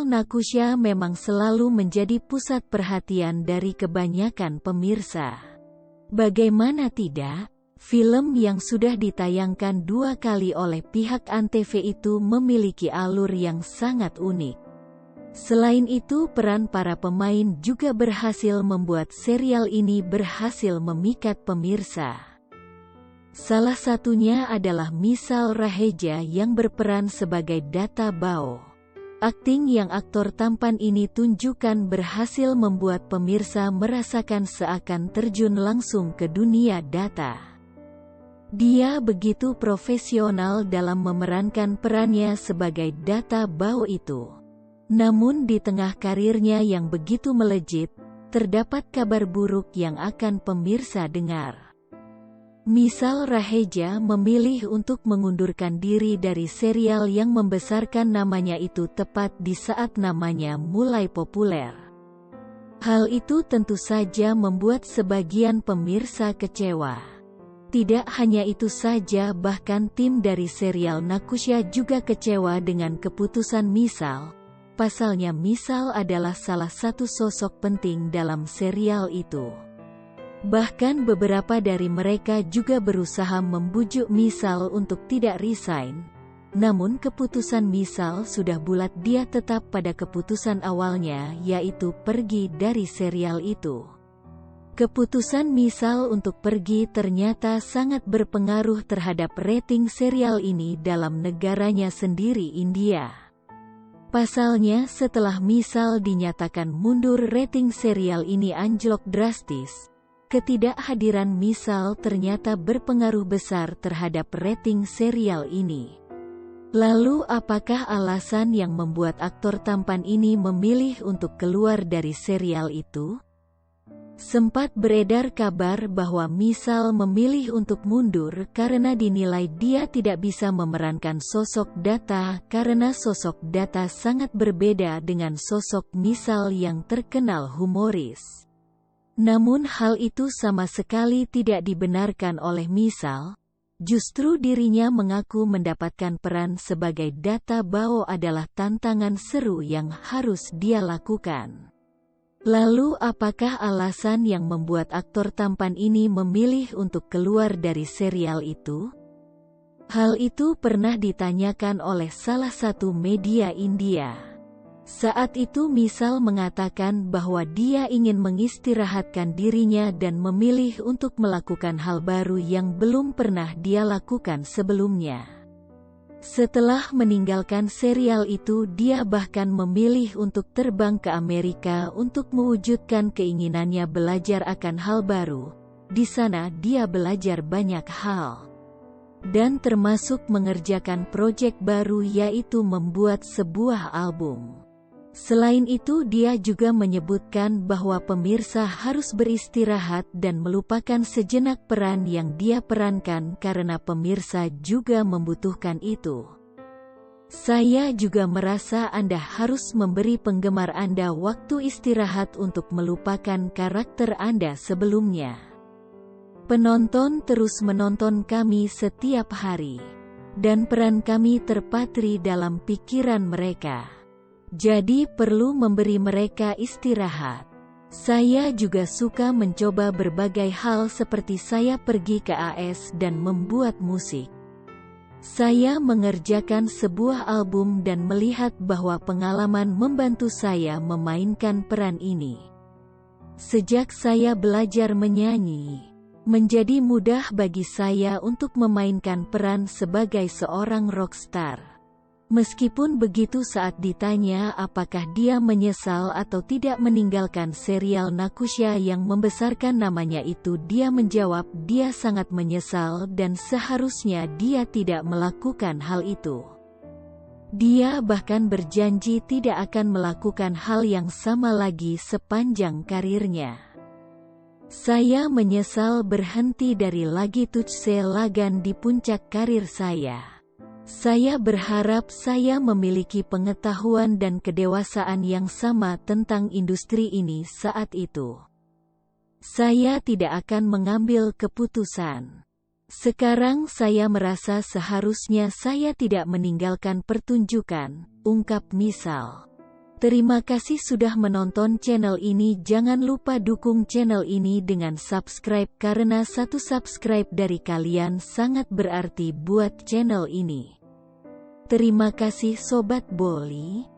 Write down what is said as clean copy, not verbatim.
Serial Nakusha memang selalu menjadi pusat perhatian dari kebanyakan pemirsa. Bagaimana tidak, film yang sudah ditayangkan 2 kali oleh pihak Antv itu memiliki alur yang sangat unik. Selain itu, peran para pemain juga berhasil membuat serial ini berhasil memikat pemirsa. Salah satunya adalah Misal Raheja yang berperan sebagai Data Bao. Akting yang aktor tampan ini tunjukkan berhasil membuat pemirsa merasakan seakan terjun langsung ke dunia data. Dia begitu profesional dalam memerankan perannya sebagai Data Bao itu. Namun di tengah karirnya yang begitu melejit, terdapat kabar buruk yang akan pemirsa dengar. Misal Raheja memilih untuk mengundurkan diri dari serial yang membesarkan namanya itu tepat di saat namanya mulai populer. Hal itu tentu saja membuat sebagian pemirsa kecewa. Tidak hanya itu saja, bahkan tim dari serial Nakusha juga kecewa dengan keputusan Misal. Pasalnya Misal adalah salah satu sosok penting dalam serial itu. Bahkan beberapa dari mereka juga berusaha membujuk Misal untuk tidak resign. Namun keputusan Misal sudah bulat, dia tetap pada keputusan awalnya, yaitu pergi dari serial itu. Keputusan Misal untuk pergi ternyata sangat berpengaruh terhadap rating serial ini dalam negaranya sendiri, India. Pasalnya setelah Misal dinyatakan mundur, rating serial ini anjlok drastis. Ketidakhadiran Misal ternyata berpengaruh besar terhadap rating serial ini. Lalu apakah alasan yang membuat aktor tampan ini memilih untuk keluar dari serial itu? Sempat beredar kabar bahwa Misal memilih untuk mundur karena dinilai dia tidak bisa memerankan sosok Data karena sosok Data sangat berbeda dengan sosok Misal yang terkenal humoris. Namun hal itu sama sekali tidak dibenarkan oleh Misal. Justru dirinya mengaku mendapatkan peran sebagai Data Bao adalah tantangan seru yang harus dia lakukan. Lalu apakah alasan yang membuat aktor tampan ini memilih untuk keluar dari serial itu? Hal itu pernah ditanyakan oleh salah satu media India. Saat itu Misal mengatakan bahwa dia ingin mengistirahatkan dirinya dan memilih untuk melakukan hal baru yang belum pernah dia lakukan sebelumnya. Setelah meninggalkan serial itu, dia bahkan memilih untuk terbang ke Amerika untuk mewujudkan keinginannya belajar akan hal baru. Di sana dia belajar banyak hal. Dan termasuk mengerjakan proyek baru, yaitu membuat sebuah album. Selain itu, dia juga menyebutkan bahwa pemirsa harus beristirahat dan melupakan sejenak peran yang dia perankan karena pemirsa juga membutuhkan itu. Saya juga merasa Anda harus memberi penggemar Anda waktu istirahat untuk melupakan karakter Anda sebelumnya. Penonton terus menonton kami setiap hari, dan peran kami terpatri dalam pikiran mereka. Jadi perlu memberi mereka istirahat. Saya juga suka mencoba berbagai hal seperti saya pergi ke AS dan membuat musik. Saya mengerjakan sebuah album dan melihat bahwa pengalaman membantu saya memainkan peran ini. Sejak saya belajar menyanyi, menjadi mudah bagi saya untuk memainkan peran sebagai seorang rockstar. Meskipun begitu, saat ditanya apakah dia menyesal atau tidak meninggalkan serial Nakusha yang membesarkan namanya itu, dia menjawab dia sangat menyesal dan seharusnya dia tidak melakukan hal itu. Dia bahkan berjanji tidak akan melakukan hal yang sama lagi sepanjang karirnya. Saya menyesal berhenti dari Lagi Tujhse Lagan di puncak karir saya. Saya berharap saya memiliki pengetahuan dan kedewasaan yang sama tentang industri ini saat itu. Saya tidak akan mengambil keputusan. Sekarang saya merasa seharusnya saya tidak meninggalkan pertunjukan, ungkap Misal. Terima kasih sudah menonton channel ini. Jangan lupa dukung channel ini dengan subscribe karena satu subscribe dari kalian sangat berarti buat channel ini. Terima kasih Sobat Bolly.